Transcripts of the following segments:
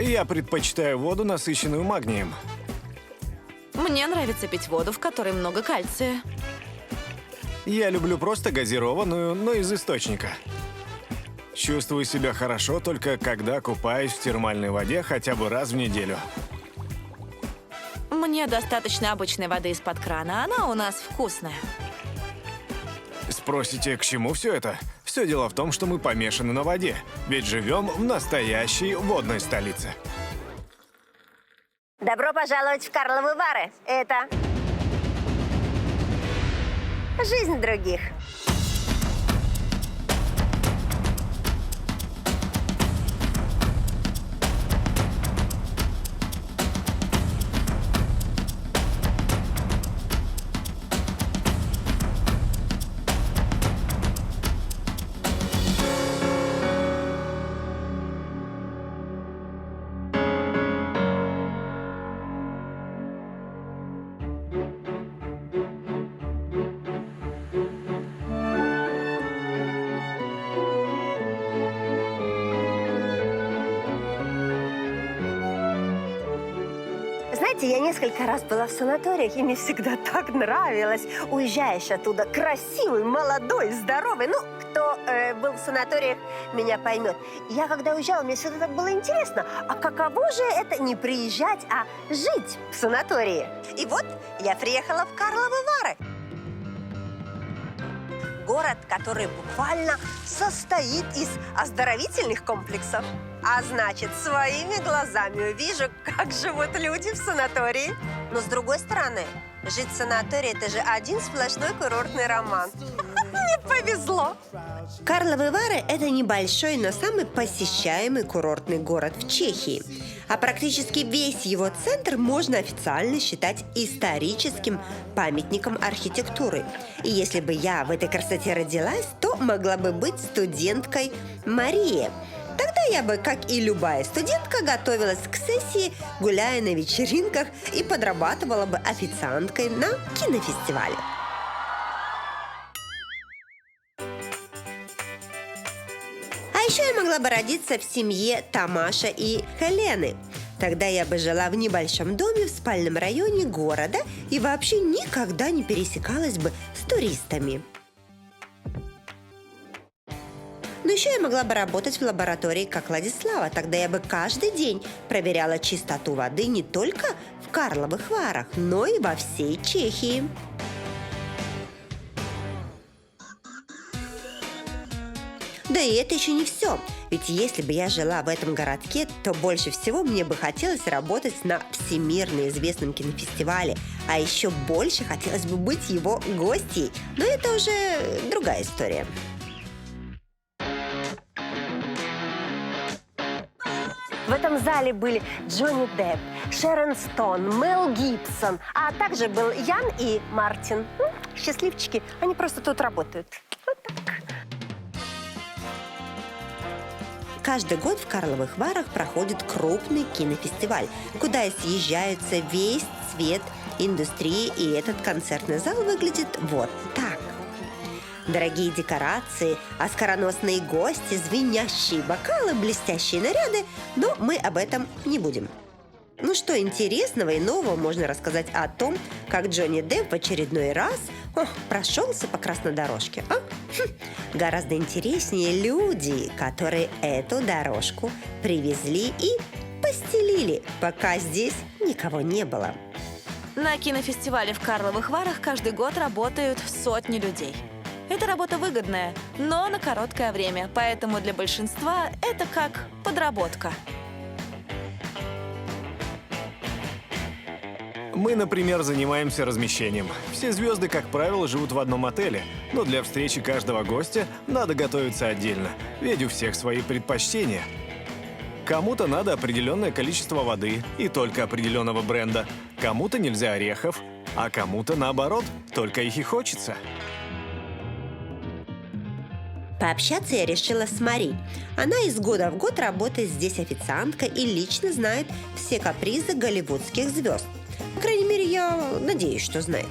Я предпочитаю воду, насыщенную магнием. Мне нравится пить воду, в которой много кальция. Я люблю просто газированную, но из источника. Чувствую себя хорошо только когда купаюсь в термальной воде хотя бы раз в неделю. Мне достаточно обычной воды из-под крана, она у нас вкусная. Спросите, к чему все это? Все дело в том, что мы помешаны на воде, ведь живем в настоящей водной столице. Добро пожаловать в Карловы Вары. Это жизнь других. Знаете, я несколько раз была в санаториях, и мне всегда так нравилось. Уезжаешь оттуда красивый, молодой, здоровый. Ну, кто был в санаториях, меня поймет. Я когда уезжала, мне всегда так было интересно, а каково же это не приезжать, а жить в санатории? И вот я приехала в Карловы Вары. Город, который буквально состоит из оздоровительных комплексов. А значит, своими глазами увижу, как живут люди в санатории. Но с другой стороны, жить в санатории – это же один сплошной курортный роман. Мне повезло. Карловы Вары – это небольшой, но самый посещаемый курортный город в Чехии. А практически весь его центр можно официально считать историческим памятником архитектуры. И если бы я в этой красоте родилась, то могла бы быть студенткой Марии. Тогда я бы, как и любая студентка, готовилась к сессии, гуляя на вечеринках и подрабатывала бы официанткой на кинофестивале. А еще я могла бы родиться в семье Тамаша и Хелены. Тогда я бы жила в небольшом доме в спальном районе города и вообще никогда не пересекалась бы с туристами. Но еще я могла бы работать в лаборатории, как Владислава. Тогда я бы каждый день проверяла чистоту воды не только в Карловых Варах, но и во всей Чехии. Да и это еще не все. Ведь если бы я жила в этом городке, то больше всего мне бы хотелось работать на всемирно известном кинофестивале. А еще больше хотелось бы быть его гостьей. Но это уже другая история. В этом зале были Джонни Депп, Шерон Стоун, Мел Гибсон, а также был Ян и Мартин. Счастливчики, они просто тут работают. Вот так. Каждый год в Карловых Варах проходит крупный кинофестиваль, куда съезжаются весь цвет индустрии, и этот концертный зал выглядит вот так. Дорогие декорации, оскароносные гости, звенящие бокалы, блестящие наряды, но мы об этом не будем. Ну что интересного и нового можно рассказать о том, как Джонни Депп в очередной раз прошелся по красной дорожке? Гораздо интереснее люди, которые эту дорожку привезли и постелили, пока здесь никого не было. На кинофестивале в Карловых Варах каждый год работают сотни людей. Эта работа выгодная, но на короткое время, поэтому для большинства это как подработка. Мы, например, занимаемся размещением. Все звезды, как правило, живут в одном отеле, но для встречи каждого гостя надо готовиться отдельно, ведь у всех свои предпочтения. Кому-то надо определенное количество воды и только определенного бренда, кому-то нельзя орехов, а кому-то, наоборот, только их и хочется. Пообщаться я решила с Мари. Она из года в год работает здесь официанткой и лично знает все капризы голливудских звезд. По крайней мере, я надеюсь, что знает.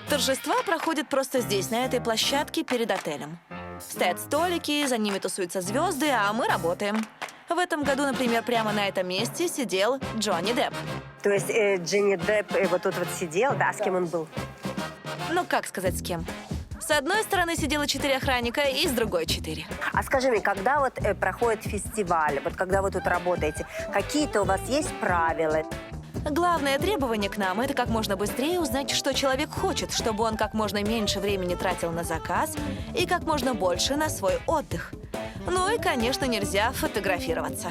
Торжества проходят просто здесь, на этой площадке перед отелем. Стоят столики, за ними тусуются звезды, а мы работаем. В этом году, например, прямо на этом месте сидел Джонни Депп. То есть Джонни Депп вот тут вот сидел, да? С кем он был? Ну, как сказать, с кем? С одной стороны сидело 4 охранника, и с другой 4. А скажи мне, когда вот проходит фестиваль, вот когда вы тут работаете, какие-то у вас есть правила? Главное требование к нам – это как можно быстрее узнать, что человек хочет, чтобы он как можно меньше времени тратил на заказ и как можно больше на свой отдых. Ну и, конечно, нельзя фотографироваться.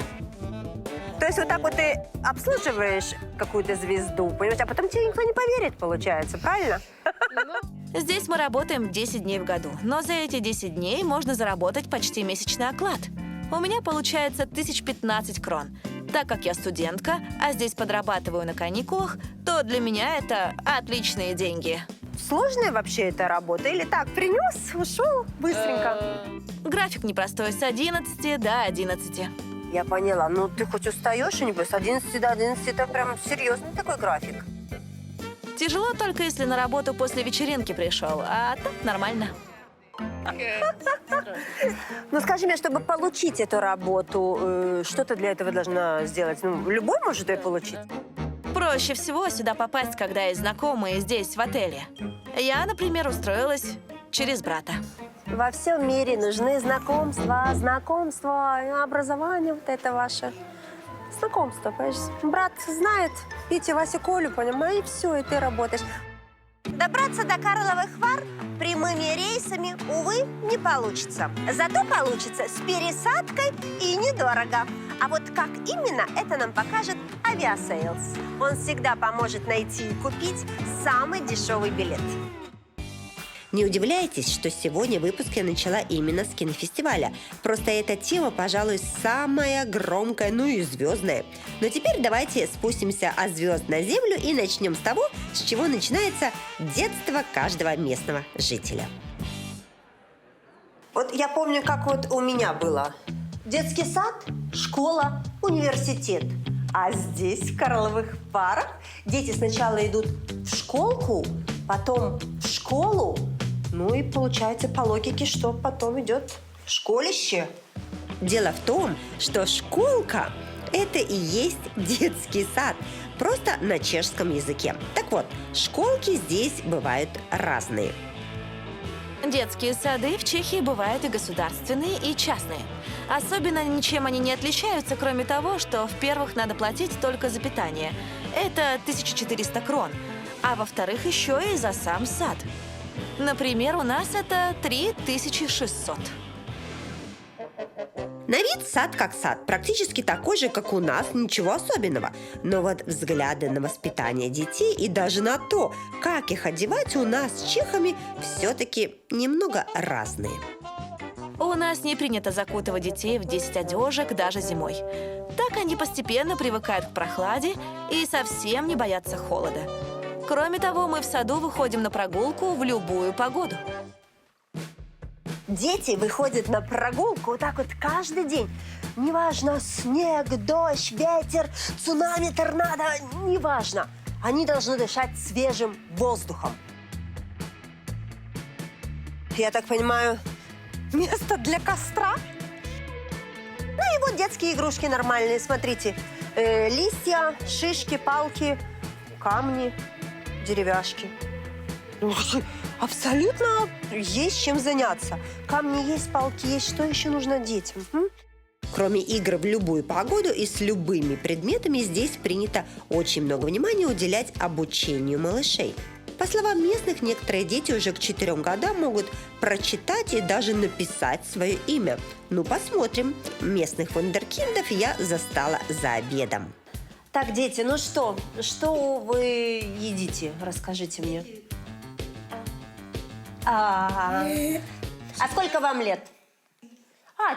То есть вот так вот ты обслуживаешь какую-то звезду, понимаешь, а потом тебе никто не поверит, получается, правильно? Здесь мы работаем 10 дней в году, но за эти 10 дней можно заработать почти месячный оклад. У меня получается 1015 крон. Так как я студентка, а здесь подрабатываю на каникулах, то для меня это отличные деньги. Сложная вообще эта работа? Или так, принес, ушел быстренько? График непростой, с 11 до 11. Я поняла. Ну, ты хоть устаешь, небось, с 11 до 11 это прям серьезный такой график. Тяжело только если на работу после вечеринки пришел, а так нормально. Ну, скажи мне, чтобы получить эту работу, что ты для этого должна сделать? Ну, любой может ее получить. Проще всего сюда попасть, когда есть знакомые здесь, в отеле. Я, например, устроилась через брата. Во всем мире нужны знакомства, образование вот это ваше. Знакомство, понимаешь? Брат знает Петю, Васю, Колю, понимаешь, и все, и ты работаешь. Добраться до Карловых Вар прямыми рейсами, увы, не получится. Зато получится с пересадкой и недорого. А вот как именно, это нам покажет Авиасейлс. Он всегда поможет найти и купить самый дешевый билет. Не удивляйтесь, что сегодня выпуск я начала именно с кинофестиваля. Просто эта тема, пожалуй, самая громкая, ну и звездная. Но теперь давайте спустимся от звезд на землю и начнем с того, с чего начинается детство каждого местного жителя. Вот я помню, как вот у меня было. Детский сад, школа, университет. А здесь, в Карловых Варах, дети сначала идут в школку, потом в школу, ну и получается по логике, что потом идет в школище. Дело в том, что школка – это и есть детский сад, просто на чешском языке. Так вот, школки здесь бывают разные. Детские сады в Чехии бывают и государственные, и частные. Особенно ничем они не отличаются, кроме того, что, в-первых, надо платить только за питание. Это 1400 крон. А во-вторых, еще и за сам сад. Например, у нас это 3600. На вид сад как сад, практически такой же, как у нас, ничего особенного. Но вот взгляды на воспитание детей и даже на то, как их одевать у нас с чехами, все-таки немного разные. У нас не принято закутывать детей в 10 одежек даже зимой. Так они постепенно привыкают к прохладе и совсем не боятся холода. Кроме того, мы в саду выходим на прогулку в любую погоду. Дети выходят на прогулку вот так вот каждый день. Неважно, снег, дождь, ветер, цунами, торнадо, неважно. Они должны дышать свежим воздухом. Я так понимаю, место для костра? Ну и вот детские игрушки нормальные, смотрите. Листья, шишки, палки, камни, деревяшки. Абсолютно есть чем заняться. Камни есть, палки есть. Что еще нужно детям? Кроме игр в любую погоду и с любыми предметами, здесь принято очень много внимания уделять обучению малышей. По словам местных, некоторые дети уже к 4 годам могут прочитать и даже написать свое имя. Ну, посмотрим. Местных вундеркиндов я застала за обедом. Так, дети, ну что вы едите? Расскажите мне. А сколько вам лет?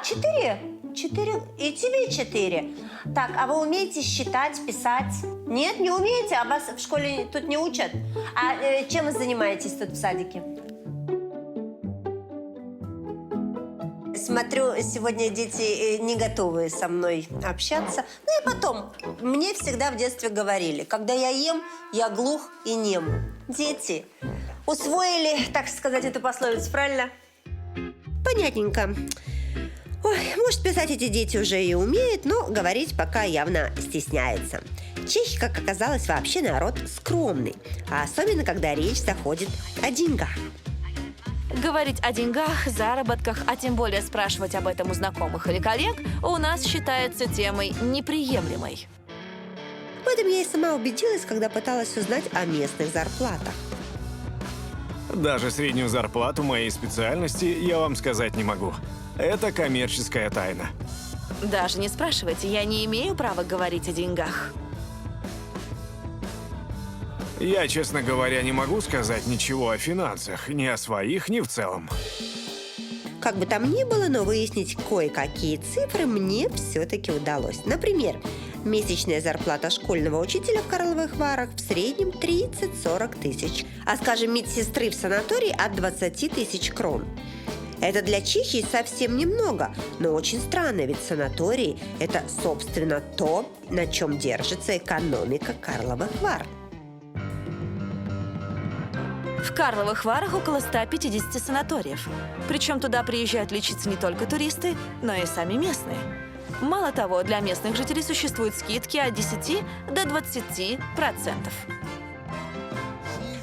4. 4. И тебе 4. Так, а вы умеете считать, писать? Нет, не умеете? А вас в школе тут не учат? А чем вы занимаетесь тут в садике? Смотрю, сегодня дети не готовы со мной общаться. Ну и потом, мне всегда в детстве говорили, когда я ем, я глух и нем. Дети усвоили, так сказать, эту пословицу, правильно? Понятненько. Ой, может, писать эти дети уже и умеют, но говорить пока явно стесняются. Чехи, как оказалось, вообще народ скромный, а особенно, когда речь заходит о деньгах. Говорить о деньгах, заработках, а тем более спрашивать об этом у знакомых или коллег у нас считается темой неприемлемой. В этом я и сама убедилась, когда пыталась узнать о местных зарплатах. Даже среднюю зарплату моей специальности я вам сказать не могу. Это коммерческая тайна. Даже не спрашивайте, я не имею права говорить о деньгах. Я, честно говоря, не могу сказать ничего о финансах, ни о своих, ни в целом. Как бы там ни было, но выяснить кое-какие цифры мне все-таки удалось. Например, месячная зарплата школьного учителя в Карловых Варах в среднем 30-40 тысяч, а, скажем, медсестры в санатории от 20 тысяч крон. Это для Чехии совсем немного, но очень странно, ведь санатории – это, собственно, то, на чем держится экономика Карловых Вар. В Карловых Варах около 150 санаториев. Причем туда приезжают лечиться не только туристы, но и сами местные. Мало того, для местных жителей существуют скидки от 10 до 20%.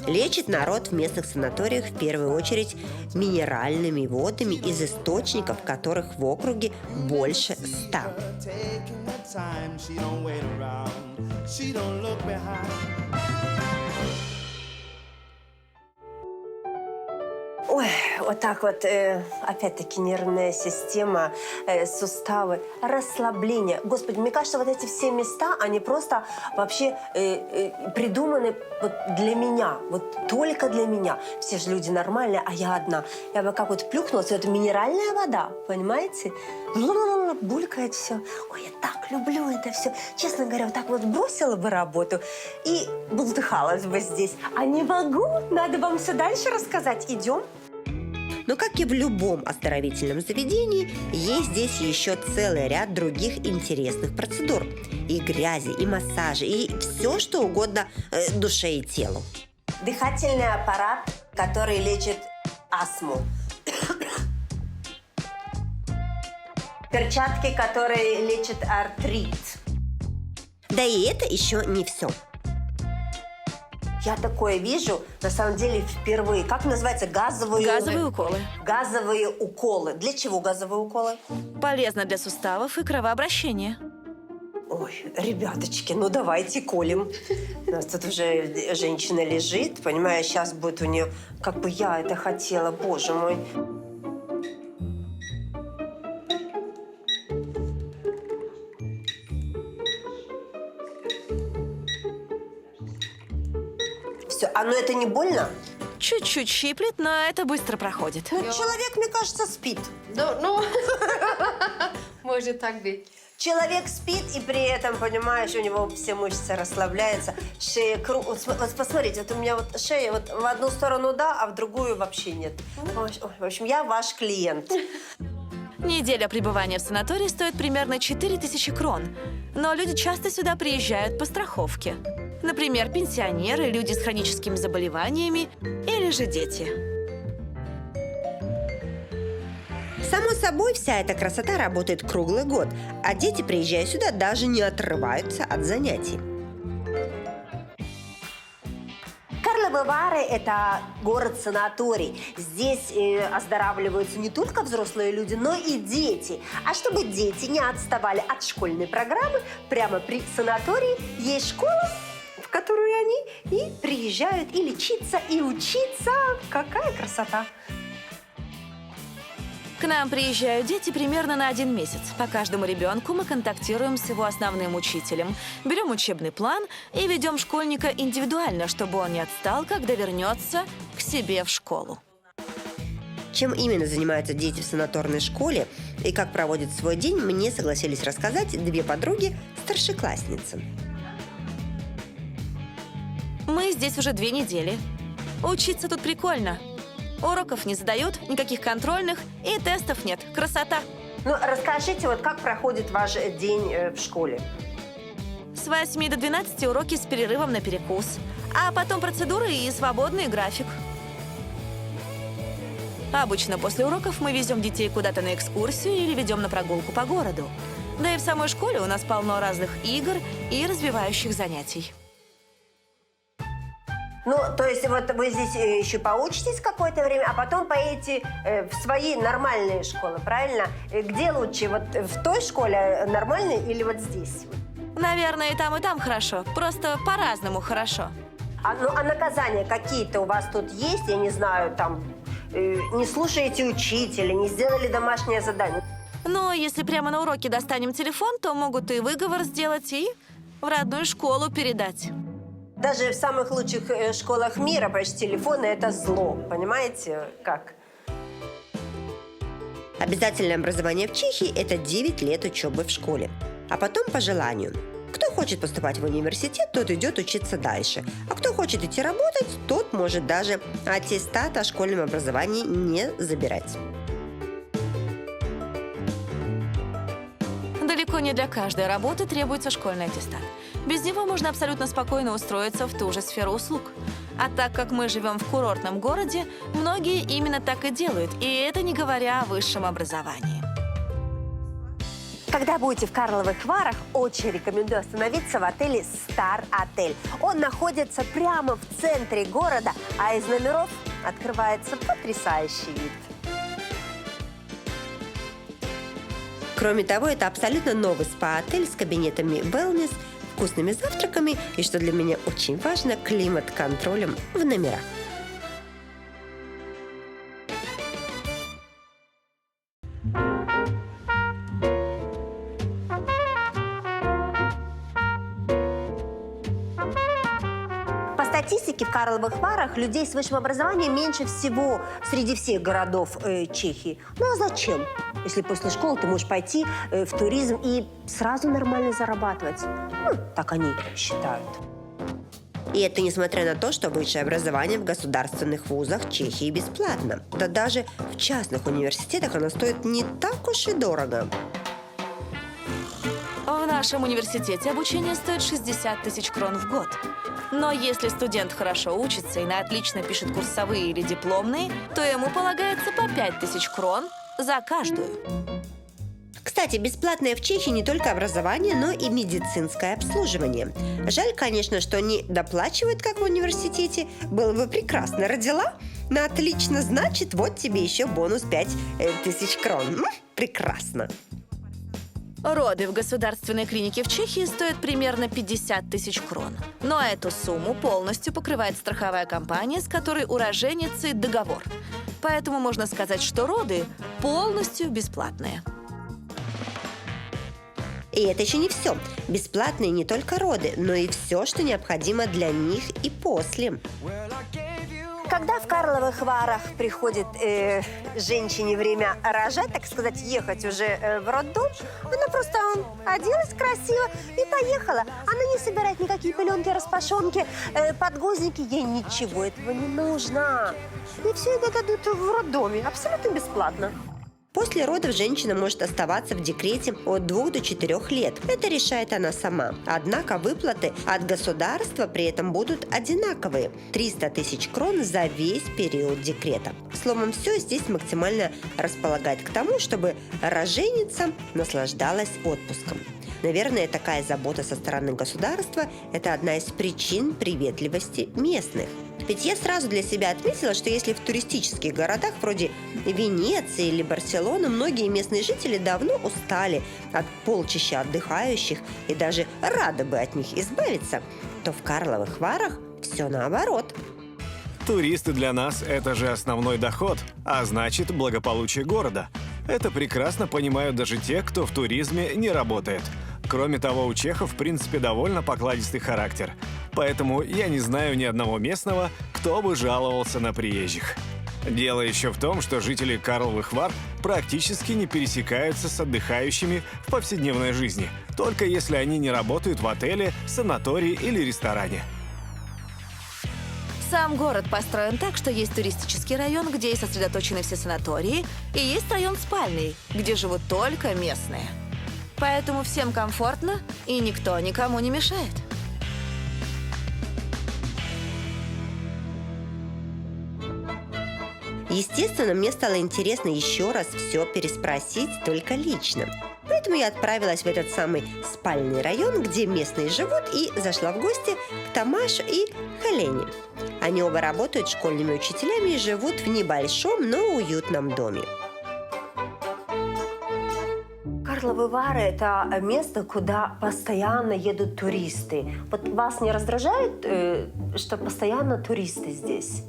Лечит народ в местных санаториях в первую очередь минеральными водами из источников, которых в округе больше 100. Ой, вот так вот, опять-таки, нервная система, суставы, расслабление. Господи, мне кажется, вот эти все места, они просто вообще придуманы вот для меня, вот только для меня. Все же люди нормальные, а я одна. Я бы как вот плюхнулась, это минеральная вода, понимаете? Булькает все. Ой, я так люблю это все. Честно говоря, вот так вот бросила бы работу и бултыхалась бы здесь. А не могу, надо вам все дальше рассказать. Идем? Но, как и в любом оздоровительном заведении, есть здесь еще целый ряд других интересных процедур. И грязи, и массажи, и все, что угодно душе и телу. Дыхательный аппарат, который лечит астму. Перчатки, которые лечат артрит. Да и это еще не все. Я такое вижу, на самом деле, впервые. Как называется? Газовые уколы. Газовые уколы. Для чего газовые уколы? Полезно для суставов и кровообращения. Ой, ребяточки, ну давайте колем. У нас тут уже женщина лежит, понимаешь, сейчас будет у нее, как бы я это хотела, боже мой. Все, а ну это не больно? Чуть-чуть щиплет, но это быстро проходит. Ну, человек, мне кажется, спит. Да, ну, может так быть. Человек спит, и при этом, понимаешь, у него все мышцы расслабляются, шея вот посмотрите, вот у меня вот шея вот в одну сторону да, а в другую вообще нет. Ой, в общем, я ваш клиент. Неделя пребывания в санатории стоит примерно 4000 крон. Но люди часто сюда приезжают по страховке. Например, пенсионеры, люди с хроническими заболеваниями или же дети. Само собой, вся эта красота работает круглый год, а дети, приезжая сюда, даже не отрываются от занятий. Карловы Вары – это город-санаторий. Здесь оздоравливаются не только взрослые люди, но и дети. А чтобы дети не отставали от школьной программы, прямо при санатории есть школа, в которую они и приезжают и лечиться, и учиться. Какая красота! К нам приезжают дети примерно на 1 месяц. По каждому ребенку мы контактируем с его основным учителем, берем учебный план и ведем школьника индивидуально, чтобы он не отстал, когда вернется к себе в школу. Чем именно занимаются дети в санаторной школе и как проводят свой день, мне согласились рассказать 2 подруги-старшеклассницы. Мы здесь уже 2 недели. Учиться тут прикольно. Уроков не задают, никаких контрольных и тестов нет. Красота! Ну, расскажите, вот как проходит ваш день в школе? С 8 до 12 уроки с перерывом на перекус. А потом процедуры и свободный график. Обычно после уроков мы везем детей куда-то на экскурсию или ведем на прогулку по городу. Да и в самой школе у нас полно разных игр и развивающих занятий. Ну, то есть вот вы здесь еще поучитесь какое-то время, а потом поедете в свои нормальные школы, правильно? Где лучше, вот в той школе нормальной или вот здесь? Наверное, и там хорошо. Просто по-разному хорошо. А наказания какие-то у вас тут есть? Я не знаю, там, не слушаете учителя, не сделали домашнее задание? Но если прямо на уроке достанем телефон, то могут и выговор сделать, и в родную школу передать. Даже в самых лучших школах мира почти телефоны – это зло. Понимаете, как? Обязательное образование в Чехии – это 9 лет учебы в школе. А потом по желанию. Кто хочет поступать в университет, тот идет учиться дальше. А кто хочет идти работать, тот может даже аттестат о школьном образовании не забирать. Далеко не для каждой работы требуется школьный аттестат. Без него можно абсолютно спокойно устроиться в ту же сферу услуг. А так как мы живем в курортном городе, многие именно так и делают, и это не говоря о высшем образовании. Когда будете в Карловых Варах, очень рекомендую остановиться в отеле «Стар Отель». Он находится прямо в центре города, а из номеров открывается потрясающий вид. Кроме того, это абсолютно новый спа-отель с кабинетами wellness, вкусными завтраками и, что для меня очень важно, климат-контролем в номерах. По статистике, в Карловых Варах людей с высшим образованием меньше всего среди всех городов Чехии. Ну а зачем? Если после школы ты можешь пойти в туризм и сразу нормально зарабатывать. Ну, так они считают. И это несмотря на то, что высшее образование в государственных вузах Чехии бесплатно. Да даже в частных университетах оно стоит не так уж и дорого. В нашем университете обучение стоит 60 тысяч крон в год. Но если студент хорошо учится и на отлично пишет курсовые или дипломные, то ему полагается по 5 тысяч крон за каждую. Кстати, бесплатное в Чехии не только образование, но и медицинское обслуживание. Жаль, конечно, что не доплачивают, как в университете. Было бы прекрасно. Родила? Ну, отлично. Значит, вот тебе еще бонус 5000 крон. Прекрасно. Роды в государственной клинике в Чехии стоят примерно 50 тысяч крон. Но эту сумму полностью покрывает страховая компания, с которой у роженицы договор. Поэтому можно сказать, что роды полностью бесплатные. И это еще не все. Бесплатные не только роды, но и все, что необходимо для них и после. Когда в Карловых Варах приходит женщине время рожать, так сказать, ехать уже в роддом, она просто оделась красиво и поехала. Она не собирает никакие пеленки, распашонки, подгузники. Ей ничего этого не нужно. И все это дадут в роддоме абсолютно бесплатно. После родов женщина может оставаться в декрете от 2 до 4 лет. Это решает она сама. Однако выплаты от государства при этом будут одинаковые. 300 тысяч крон за весь период декрета. Словом, все здесь максимально располагает к тому, чтобы роженица наслаждалась отпуском. Наверное, такая забота со стороны государства – это одна из причин приветливости местных. Ведь я сразу для себя отметила, что если в туристических городах вроде Венеции или Барселоны многие местные жители давно устали от полчища отдыхающих и даже рады бы от них избавиться, то в Карловых Варах все наоборот. Туристы для нас – это же основной доход, а значит, благополучие города. Это прекрасно понимают даже те, кто в туризме не работает. Кроме того, у чехов, в принципе, довольно покладистый характер. Поэтому я не знаю ни одного местного, кто бы жаловался на приезжих. Дело еще в том, что жители Карловых Вар практически не пересекаются с отдыхающими в повседневной жизни, только если они не работают в отеле, санатории или ресторане. Сам город построен так, что есть туристический район, где и сосредоточены все санатории, и есть район спальный, где живут только местные. Поэтому всем комфортно, и никто никому не мешает. Естественно, мне стало интересно еще раз все переспросить, только лично. Поэтому я отправилась в этот самый спальный район, где местные живут, и зашла в гости к Тамашу и Хелене. Они оба работают школьными учителями и живут в небольшом, но уютном доме. Карловы Вары – это место, куда постоянно едут туристы. Вот вас не раздражает, что постоянно туристы здесь?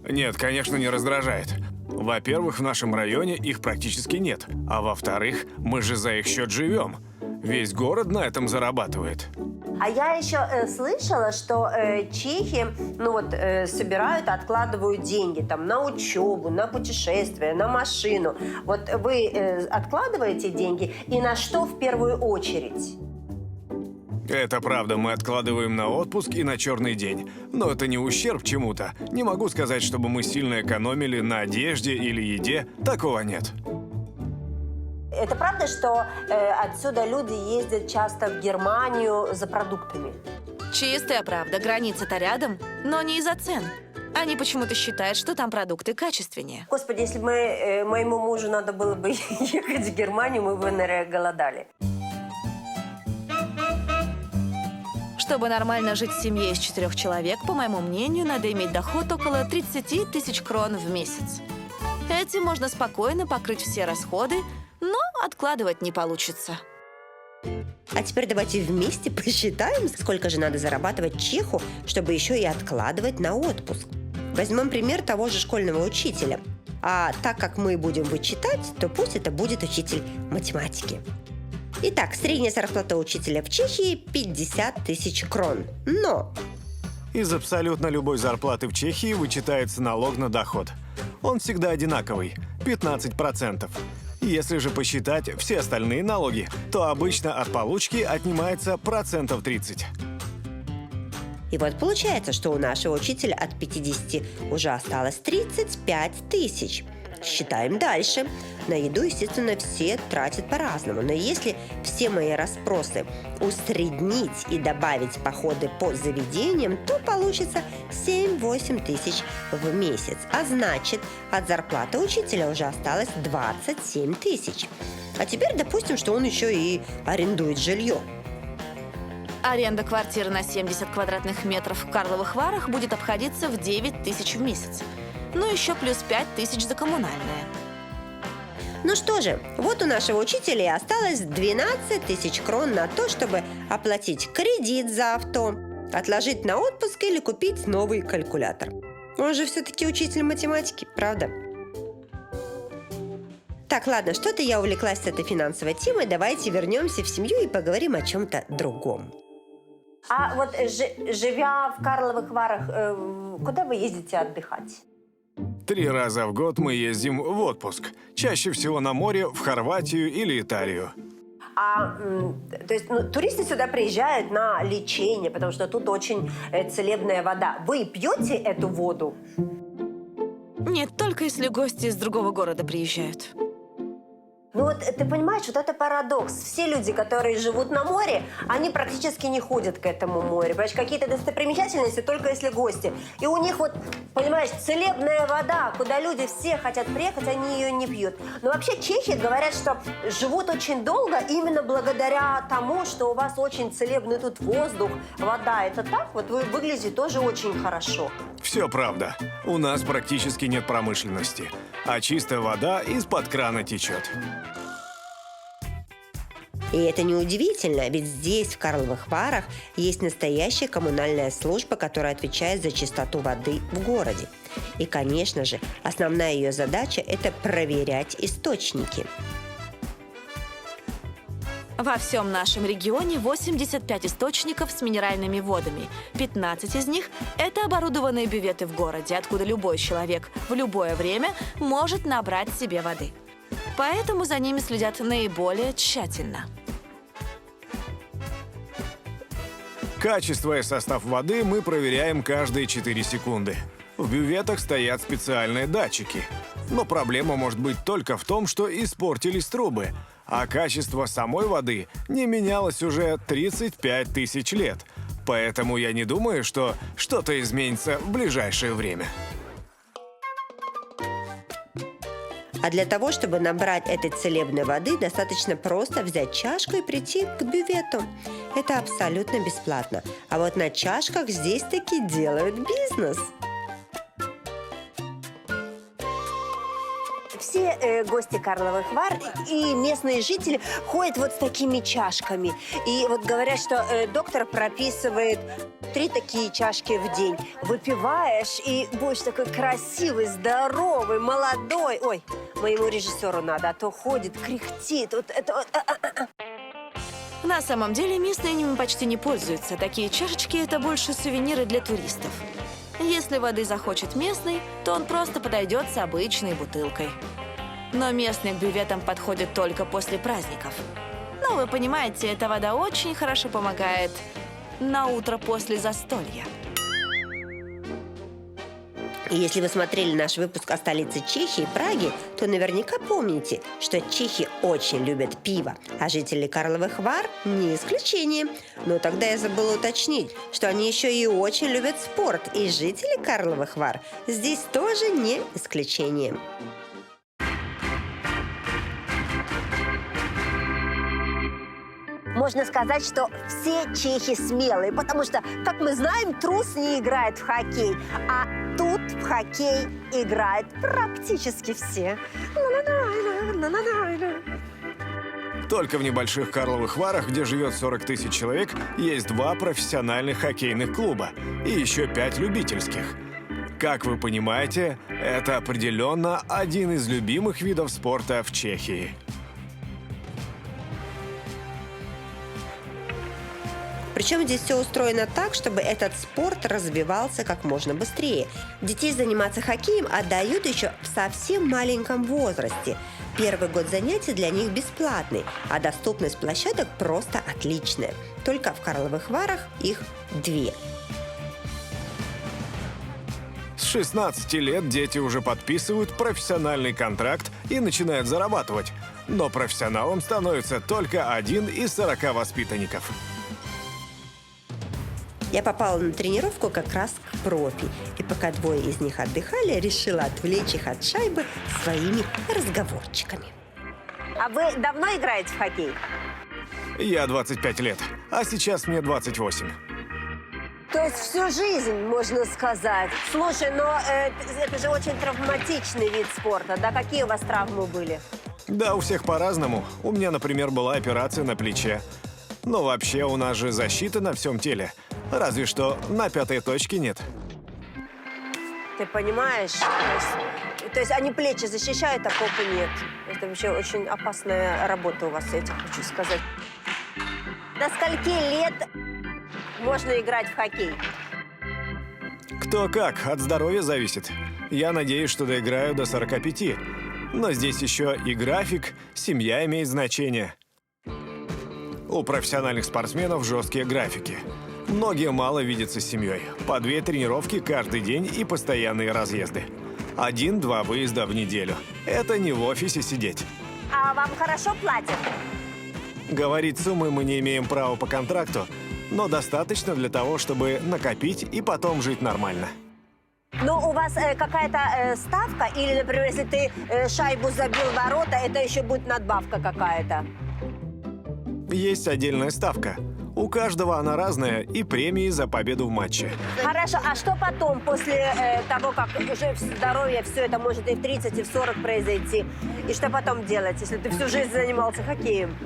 Нет, конечно, не раздражает. Во-первых, в нашем районе их практически нет. А во-вторых, мы же за их счет живем. Весь город на этом зарабатывает. А я еще слышала, что чехи собирают, откладывают деньги там, на учебу, на путешествия, на машину. Вот вы откладываете деньги, и на что в первую очередь? Это правда, мы откладываем на отпуск и на черный день. Но это не ущерб чему-то. Не могу сказать, чтобы мы сильно экономили на одежде или еде. Такого нет. Это правда, что отсюда люди ездят часто в Германию за продуктами? Чистая правда, граница-то рядом, но не из-за цен. Они почему-то считают, что там продукты качественнее. Господи, если бы моему мужу надо было бы ехать в Германию, мы бы, наверное, голодали. Чтобы нормально жить в семье из 4 человек, по моему мнению, надо иметь доход около 30 тысяч крон в месяц. Этим можно спокойно покрыть все расходы, но откладывать не получится. А теперь давайте вместе посчитаем, сколько же надо зарабатывать чеху, чтобы еще и откладывать на отпуск. Возьмем пример того же школьного учителя. А так как мы будем вычитать, то пусть это будет учитель математики. Итак, средняя зарплата учителя в Чехии 50 тысяч крон. Но Из абсолютно любой зарплаты в Чехии вычитается налог на доход. Он всегда одинаковый – 15%. Если же посчитать все остальные налоги, то обычно от получки отнимается 30%. и вот получается, что у нашего учителя от 50 уже осталось 35 тысяч. Считаем дальше. На еду, естественно, все тратят по-разному. Но если все мои расспросы усреднить и добавить походы по заведениям, то получится 7-8 тысяч в месяц. А значит, от зарплаты учителя уже осталось 27 тысяч. А теперь допустим, что он еще и арендует жилье. Аренда квартиры на 70 квадратных метров в Карловых Варах будет обходиться в 9 тысяч в месяц. Ну, еще плюс 5 тысяч за коммунальное. Ну что же, вот у нашего учителя и осталось 12 тысяч крон на то, чтобы оплатить кредит за авто, отложить на отпуск или купить новый калькулятор. Он же все-таки учитель математики, правда? Так, ладно, что-то я увлеклась с этой финансовой темой. Давайте вернемся в семью и поговорим о чем-то другом. А вот живя в Карловых Варах, куда вы ездите отдыхать? 3 раза в год мы ездим в отпуск. Чаще всего на море, в Хорватию или Италию. То есть туристы сюда приезжают на лечение, потому что тут очень целебная вода. Вы пьете эту воду? Нет, только если гости из другого города приезжают. Ну вот ты понимаешь, вот это парадокс. Все люди, которые живут на море, они практически не ходят к этому морю. Понимаешь, какие-то достопримечательности только если гости. И у них вот, понимаешь, целебная вода, куда люди все хотят приехать, они ее не пьют. Но вообще чехи говорят, что живут очень долго именно благодаря тому, что у вас очень целебный тут воздух, вода. Это так? Вот вы выглядите тоже очень хорошо. Все правда. У нас практически нет промышленности. А чистая вода из-под крана течет. И это неудивительно, ведь здесь, в Карловых Варах, есть настоящая коммунальная служба, которая отвечает за чистоту воды в городе. И, конечно же, основная ее задача – это проверять источники. Во всем нашем регионе 85 источников с минеральными водами. 15 из них – это оборудованные бюветы в городе, откуда любой человек в любое время может набрать себе воды. Поэтому за ними следят наиболее тщательно. Качество и состав воды мы проверяем каждые 4 секунды. В бюветах стоят специальные датчики. Но проблема может быть только в том, что испортились трубы, а качество самой воды не менялось уже 35 тысяч лет. Поэтому я не думаю, что что-то изменится в ближайшее время. А для того, чтобы набрать этой целебной воды, достаточно просто взять чашку и прийти к бювету. Это абсолютно бесплатно. А вот на чашках здесь таки делают бизнес. Все гости Карловых Вар и местные жители ходят вот с такими чашками. И вот говорят, что доктор прописывает 3 такие чашки в день. Выпиваешь и будешь такой красивый, здоровый, молодой. Ой, моему режиссеру надо, а то ходит, кряхтит. Вот это вот. На самом деле местные ними почти не пользуются. Такие чашечки – это больше сувениры для туристов. Если воды захочет местный, то он просто подойдет с обычной бутылкой. Но местные к бюветам подходят только после праздников. Но вы понимаете, эта вода очень хорошо помогает на утро после застолья. И если вы смотрели наш выпуск о столице Чехии, Праге, то наверняка помните, что чехи очень любят пиво, а жители Карловых Вар не исключение. Но тогда я забыла уточнить, что они еще и очень любят спорт, и жители Карловых Вар здесь тоже не исключение. Можно сказать, что все чехи смелые, потому что, как мы знаем, трус не играет в хоккей, а тут в хоккей играют практически все. Только в небольших Карловых Варах, где живет 40 тысяч человек, есть 2 профессиональных хоккейных клуба и еще 5 любительских. Как вы понимаете, это определенно один из любимых видов спорта в Чехии. Причем здесь все устроено так, чтобы этот спорт развивался как можно быстрее. Детей заниматься хоккеем отдают еще в совсем маленьком возрасте. Первый год занятий для них бесплатный, а доступность площадок просто отличная. Только в Карловых Варах их 2. С 16 лет дети уже подписывают профессиональный контракт и начинают зарабатывать. Но профессионалом становится только 1 из 40 воспитанников. Я попала на тренировку как раз к профи. И пока 2 из них отдыхали, решила отвлечь их от шайбы своими разговорчиками. А вы давно играете в хоккей? Я 25 лет, а сейчас мне 28. То есть всю жизнь, можно сказать. Слушай, но это же очень травматичный вид спорта. Да, какие у вас травмы были? Да, у всех по-разному. У меня, например, была операция на плече. Но вообще у нас же защита на всем теле. Разве что на 5-й точке нет. Ты понимаешь? То есть они плечи защищают, а попы нет. Это вообще очень опасная работа у вас, я тебе хочу сказать. До скольки лет можно играть в хоккей? Кто как, от здоровья зависит. Я надеюсь, что доиграю до 45. Но здесь еще и график, семья имеет значение. У профессиональных спортсменов жесткие графики. Многие мало видятся с семьей. По 2 тренировки каждый день и постоянные разъезды. 1-2 выезда в неделю. Это не в офисе сидеть. А вам хорошо платят? Говорить суммы мы не имеем права по контракту, но достаточно для того, чтобы накопить и потом жить нормально. Ну, у вас какая-то ставка? Или, например, если ты шайбу забил в ворота, это еще будет надбавка какая-то? Есть отдельная ставка. У каждого она разная, и премии за победу в матче. Хорошо, а что потом, после того, как уже в здоровье все это может и в 30, и в 40 произойти? И что потом делать, если ты всю жизнь занимался хоккеем?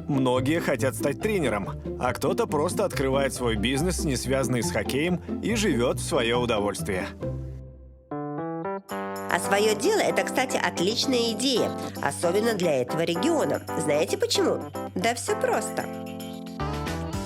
Многие хотят стать тренером, а кто-то просто открывает свой бизнес, не связанный с хоккеем, и живет в свое удовольствие. А свое дело – это, кстати, отличная идея, особенно для этого региона. Знаете почему? Да все просто.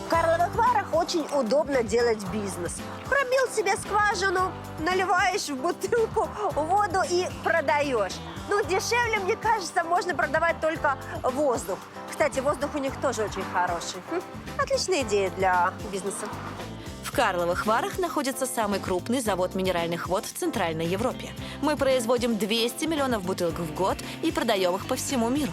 В Карловых Варах очень удобно делать бизнес. Пробил себе скважину, наливаешь в бутылку воду и продаешь. Ну, дешевле, мне кажется, можно продавать только воздух. Кстати, воздух у них тоже очень хороший. Отличная идея для бизнеса. В Карловых Варах находится самый крупный завод минеральных вод в Центральной Европе. Мы производим 200 миллионов бутылок в год и продаем их по всему миру.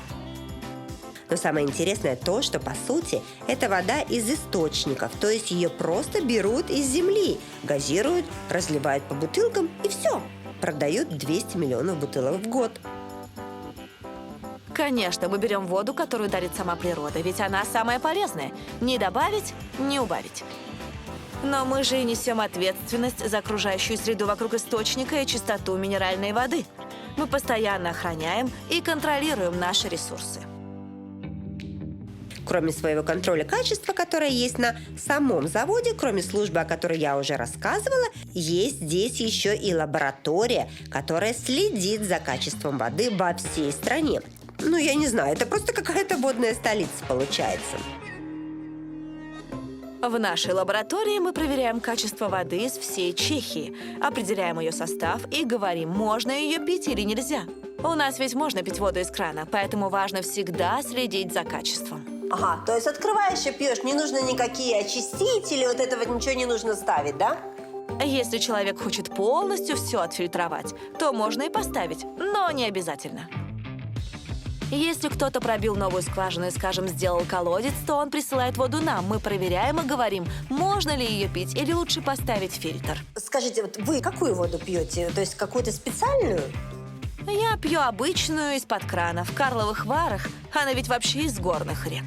Но самое интересное то, что, по сути, это вода из источников, то есть ее просто берут из земли, газируют, разливают по бутылкам и все. Продают 200 миллионов бутылок в год. Конечно, мы берем воду, которую дарит сама природа, ведь она самая полезная. Не добавить, не убавить. Но мы же и несем ответственность за окружающую среду вокруг источника и чистоту минеральной воды. Мы постоянно охраняем и контролируем наши ресурсы. Кроме своего контроля качества, которое есть на самом заводе, кроме службы, о которой я уже рассказывала, есть здесь еще и лаборатория, которая следит за качеством воды во всей стране. Ну, я не знаю, это просто какая-то водная столица получается. В нашей лаборатории мы проверяем качество воды из всей Чехии, определяем ее состав и говорим, можно ее пить или нельзя. У нас ведь можно пить воду из крана, поэтому важно всегда следить за качеством. Ага, то есть открываешь и пьешь, не нужно никакие очистители, вот этого ничего не нужно ставить, да? Если человек хочет полностью все отфильтровать, то можно и поставить, но не обязательно. Если кто-то пробил новую скважину и, скажем, сделал колодец, то он присылает воду нам. Мы проверяем и говорим, можно ли ее пить или лучше поставить фильтр. Скажите, вот вы какую воду пьете? То есть какую-то специальную? Я пью обычную из-под крана в Карловых Варах. Она ведь вообще из горных рек.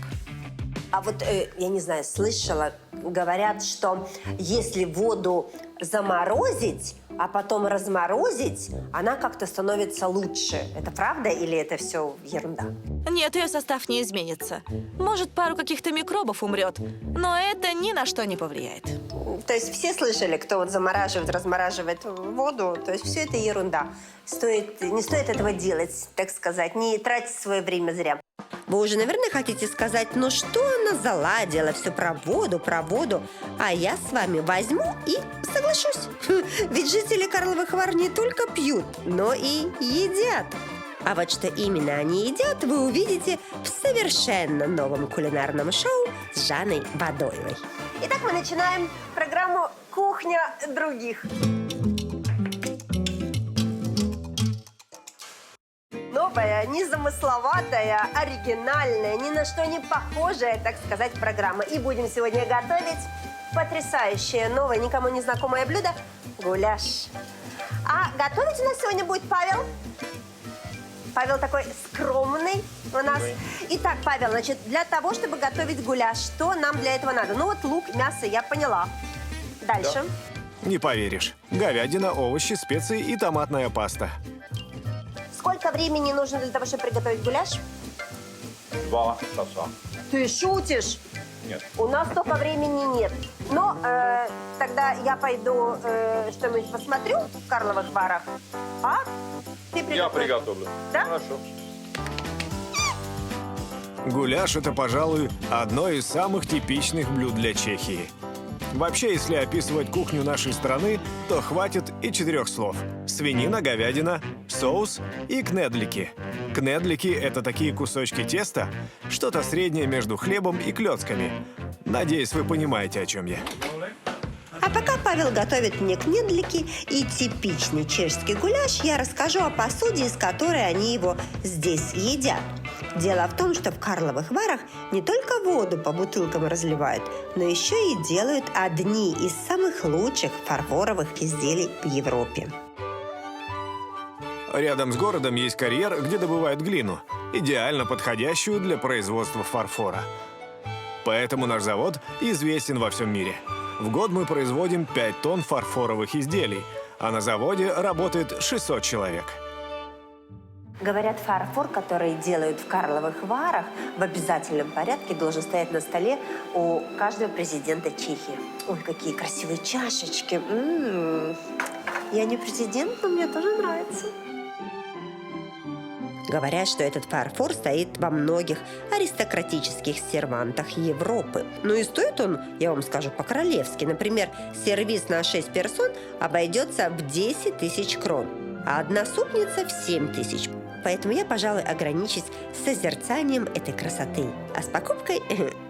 А вот, я не знаю, слышала, говорят, что если воду заморозить, а потом разморозить, она как-то становится лучше. Это правда или это все ерунда? Нет, ее состав не изменится. Может, пару каких-то микробов умрет, но это ни на что не повлияет. То есть все слышали, кто вот замораживает, размораживает воду, то есть все это ерунда. Не стоит этого делать, так сказать, не тратить свое время зря. Вы уже, наверное, хотите сказать, ну что она заладила, все про воду, а я с вами возьму и соглашусь. Ведь жители Карловых Вар не только пьют, но и едят. А вот что именно они едят, вы увидите в совершенно новом кулинарном шоу с Жанной Бадоевой. Итак, мы начинаем программу «Кухня других». Новая, незамысловатая, оригинальная, ни на что не похожая, так сказать, программа. И будем сегодня готовить потрясающее, новое, никому не знакомое блюдо – гуляш. А готовить у нас сегодня будет Павел. Павел такой скромный у нас. Итак, Павел, значит, для того, чтобы готовить гуляш, что нам для этого надо? Ну вот лук, мясо, я поняла. Дальше. Не поверишь. Говядина, овощи, специи и томатная паста. Сколько времени нужно для того, чтобы приготовить гуляш? 2 часа. Ты шутишь? Нет. У нас столько времени нет. Но тогда я пойду что-нибудь посмотрю в Карловых Варах, а ты приготовишь. Я приготовлю. Да? Хорошо. Гуляш – это, пожалуй, одно из самых типичных блюд для Чехии. Вообще, если описывать кухню нашей страны, то хватит и 4 слов. Свинина, говядина, соус и кнедлики. Кнедлики – это такие кусочки теста, что-то среднее между хлебом и клёцками. Надеюсь, вы понимаете, о чем я. А пока Павел готовит мне кнедлики и типичный чешский гуляш, я расскажу о посуде, из которой они его здесь едят. Дело в том, что в Карловых Варах не только воду по бутылкам разливают, но еще и делают одни из самых лучших фарфоровых изделий в Европе. Рядом с городом есть карьер, где добывают глину, идеально подходящую для производства фарфора. Поэтому наш завод известен во всем мире. В год мы производим 5 тонн фарфоровых изделий, а на заводе работает 600 человек. Говорят, фарфор, который делают в Карловых Варах, в обязательном порядке должен стоять на столе у каждого президента Чехии. Ой, какие красивые чашечки. Я не президент, но мне тоже нравится. Говорят, что этот фарфор стоит во многих аристократических сервантах Европы. Ну и стоит он, я вам скажу, по-королевски. Например, сервиз на 6 персон обойдется в 10 тысяч крон, а одна супница в 7 тысяч. Поэтому я, пожалуй, ограничусь созерцанием этой красоты, а с покупкой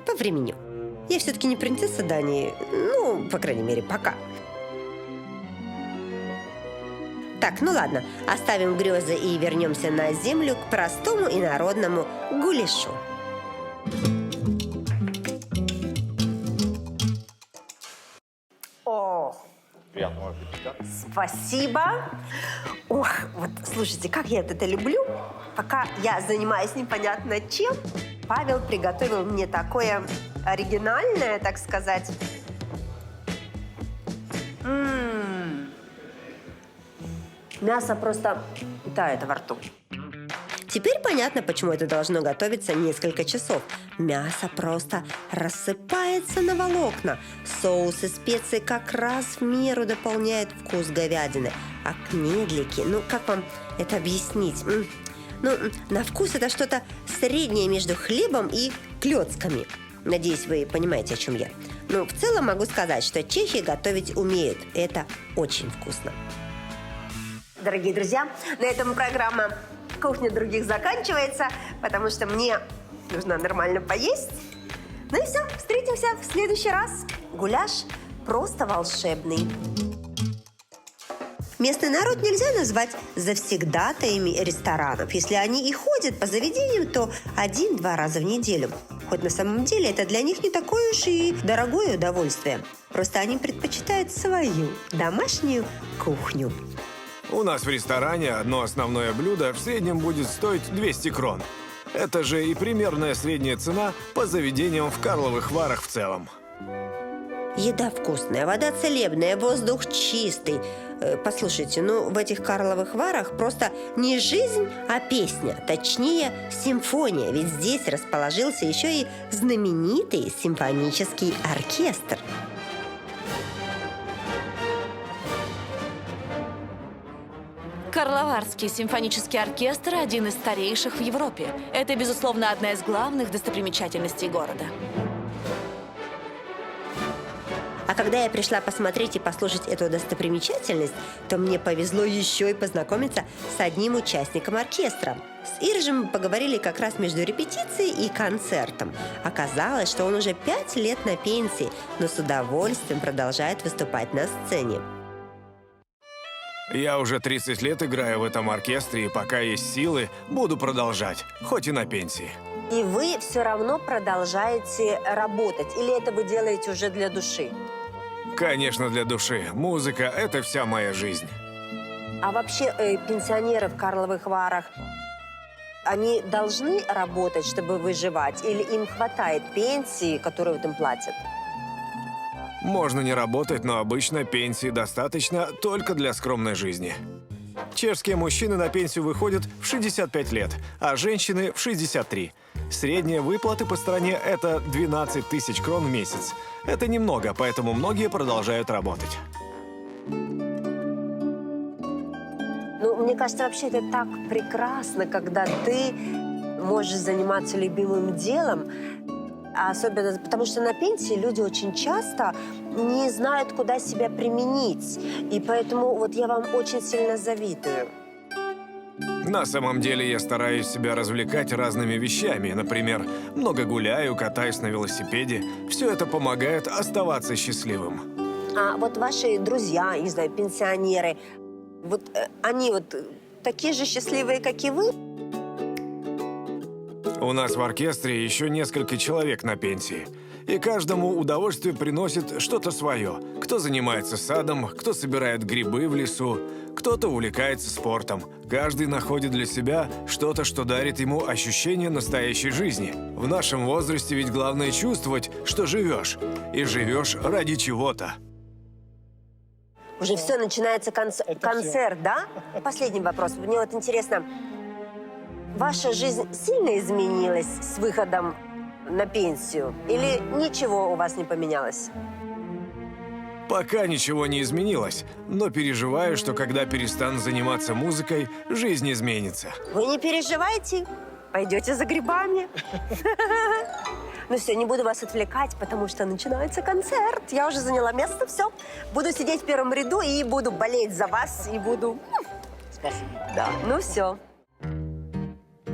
повременю. Я все-таки не принцесса Дании, ну, по крайней мере, пока. Так, ну ладно, оставим грезы и вернемся на землю к простому и народному гуляшу. О, Приятно. Приятного аппетита. Спасибо. Ох, вот слушайте, как я это люблю. Пока я занимаюсь непонятно чем, Павел приготовил мне такое оригинальное, так сказать. Мясо просто тает во рту. Теперь понятно, почему это должно готовиться несколько часов. Мясо просто рассыпается на волокна. Соус и специи как раз в меру дополняют вкус говядины. А кнедлики, ну как вам это объяснить? Ну, на вкус это что-то среднее между хлебом и клёцками. Надеюсь, вы понимаете, о чем я. Ну, в целом могу сказать, что чехи готовить умеют. Это очень вкусно. Дорогие друзья, на этом программа «Кухня других» заканчивается, потому что мне нужно нормально поесть. Ну и все, встретимся в следующий раз. Гуляш просто волшебный. Местный народ нельзя назвать завсегдатаями ресторанов. Если они и ходят по заведениям, то 1-2 раза в неделю. Хоть на самом деле это для них не такое уж и дорогое удовольствие. Просто они предпочитают свою домашнюю кухню. У нас в ресторане одно основное блюдо в среднем будет стоить 200 крон. Это же и примерная средняя цена по заведениям в Карловых Варах в целом. Еда вкусная, вода целебная, воздух чистый. Послушайте, ну в этих Карловых Варах просто не жизнь, а песня. Точнее, симфония. Ведь здесь расположился еще и знаменитый симфонический оркестр. Карловарский симфонический оркестр – один из старейших в Европе. Это, безусловно, одна из главных достопримечательностей города. А когда я пришла посмотреть и послушать эту достопримечательность, то мне повезло еще и познакомиться с одним участником оркестра. С Иржем мы поговорили как раз между репетицией и концертом. Оказалось, что он уже 5 лет на пенсии, но с удовольствием продолжает выступать на сцене. Я уже 30 лет играю в этом оркестре, и пока есть силы, буду продолжать, хоть и на пенсии. И вы все равно продолжаете работать? Или это вы делаете уже для души? Конечно, для души. Музыка – это вся моя жизнь. А вообще пенсионеры в Карловых Варах, они должны работать, чтобы выживать? Или им хватает пенсии, которую вот им платят? Можно не работать, но обычно пенсии достаточно только для скромной жизни. Чешские мужчины на пенсию выходят в 65 лет, а женщины в 63. Средние выплаты по стране – это 12 тысяч крон в месяц. Это немного, поэтому многие продолжают работать. Ну, мне кажется, вообще это так прекрасно, когда ты можешь заниматься любимым делом. Особенно потому, что на пенсии люди очень часто не знают, куда себя применить. И поэтому вот я вам очень сильно завидую. На самом деле я стараюсь себя развлекать разными вещами. Например, много гуляю, катаюсь на велосипеде. Все это помогает оставаться счастливым. А вот ваши друзья, не знаю, пенсионеры, вот они вот такие же счастливые, как и вы? У нас в оркестре еще несколько человек на пенсии. И каждому удовольствие приносит что-то свое. Кто занимается садом, кто собирает грибы в лесу, кто-то увлекается спортом. Каждый находит для себя что-то, что дарит ему ощущение настоящей жизни. В нашем возрасте ведь главное чувствовать, что живешь. И живешь ради чего-то. Уже все, начинается концерт, да? Последний вопрос. Мне вот интересно, ваша жизнь сильно изменилась с выходом на пенсию? Или ничего у вас не поменялось? Пока ничего не изменилось, но переживаю, что когда перестану заниматься музыкой, жизнь изменится. Вы не переживайте, пойдете за грибами. Ну все, не буду вас отвлекать, потому что начинается концерт. Я уже заняла место, все. Буду сидеть в первом ряду и буду болеть за вас, и буду... Спасибо. Да, ну все.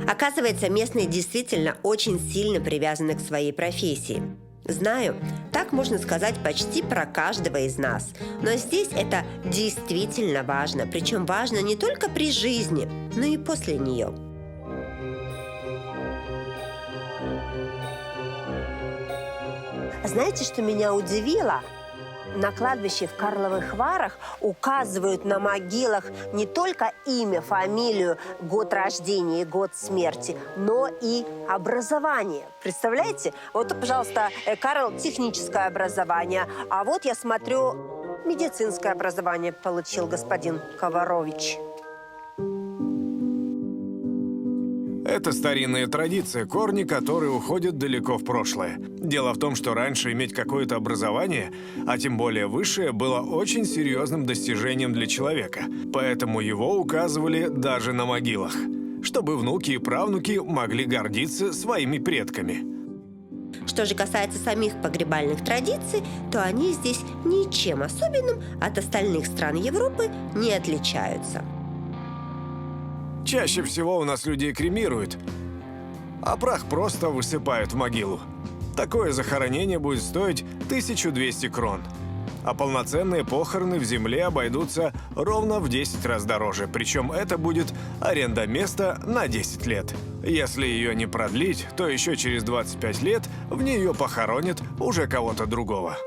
Оказывается, местные действительно очень сильно привязаны к своей профессии. Знаю, так можно сказать почти про каждого из нас. Но здесь это действительно важно. Причем важно не только при жизни, но и после нее. Знаете, что меня удивило? На кладбище в Карловых Варах указывают на могилах не только имя, фамилию, год рождения и год смерти, но и образование. Представляете? Вот, пожалуйста, Карл техническое образование, а вот я смотрю, медицинское образование получил господин Коварович. Это старинная традиция, корни которой уходят далеко в прошлое. Дело в том, что раньше иметь какое-то образование, а тем более высшее, было очень серьезным достижением для человека. Поэтому его указывали даже на могилах, чтобы внуки и правнуки могли гордиться своими предками. Что же касается самих погребальных традиций, то они здесь ничем особенным от остальных стран Европы не отличаются. Чаще всего у нас людей кремируют, а прах просто высыпают в могилу. Такое захоронение будет стоить 1200 крон. А полноценные похороны в земле обойдутся ровно в 10 раз дороже. Причем это будет аренда места на 10 лет. Если ее не продлить, то еще через 25 лет в нее похоронят уже кого-то другого.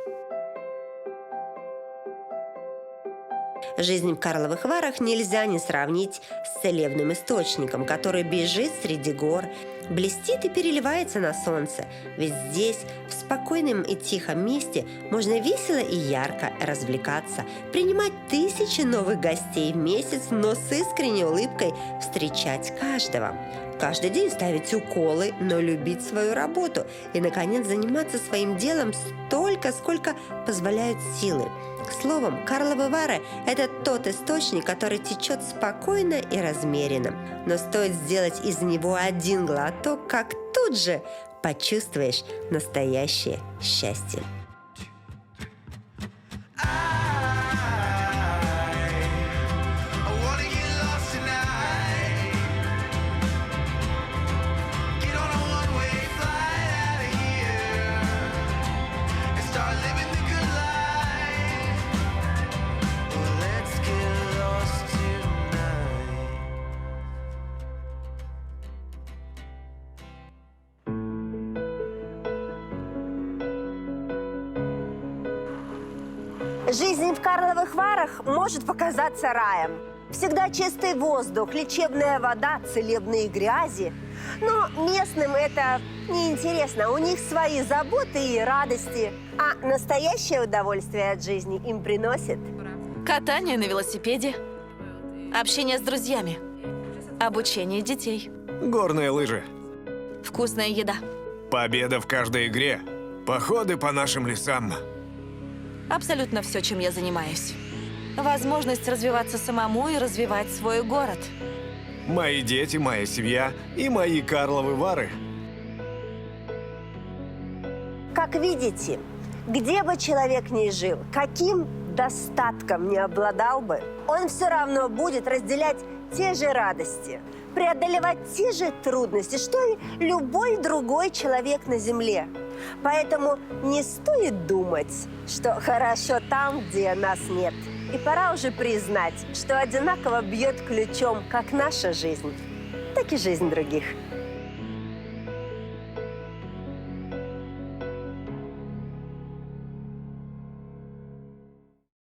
Жизнь в Карловых Варах нельзя не сравнить с целебным источником, который бежит среди гор, блестит и переливается на солнце. Ведь здесь, в спокойном и тихом месте, можно весело и ярко развлекаться, принимать тысячи новых гостей в месяц, но с искренней улыбкой встречать каждого. Каждый день ставить уколы, но любить свою работу и, наконец, заниматься своим делом столько, сколько позволяют силы. Словом, Карловы Вары – это тот источник, который течет спокойно и размеренно. Но стоит сделать из него один глоток, как тут же почувствуешь настоящее счастье. Жизнь в Карловых Варах может показаться раем. Всегда чистый воздух, лечебная вода, целебные грязи. Но местным это неинтересно. У них свои заботы и радости. А настоящее удовольствие от жизни им приносит Катание на велосипеде, общение с друзьями, обучение детей, Горные лыжи, вкусная еда. победа в каждой игре, походы по нашим лесам. Абсолютно все, чем я занимаюсь. Возможность развиваться самому и развивать свой город. Мои дети, моя семья и мои Карловы Вары. Как видите, где бы человек ни жил, каким достатком не обладал бы, он все равно будет разделять те же радости, преодолевать те же трудности, что и любой другой человек на земле. Поэтому не стоит думать, что хорошо там, где нас нет. И пора уже признать, что одинаково бьет ключом как наша жизнь, так и жизнь других.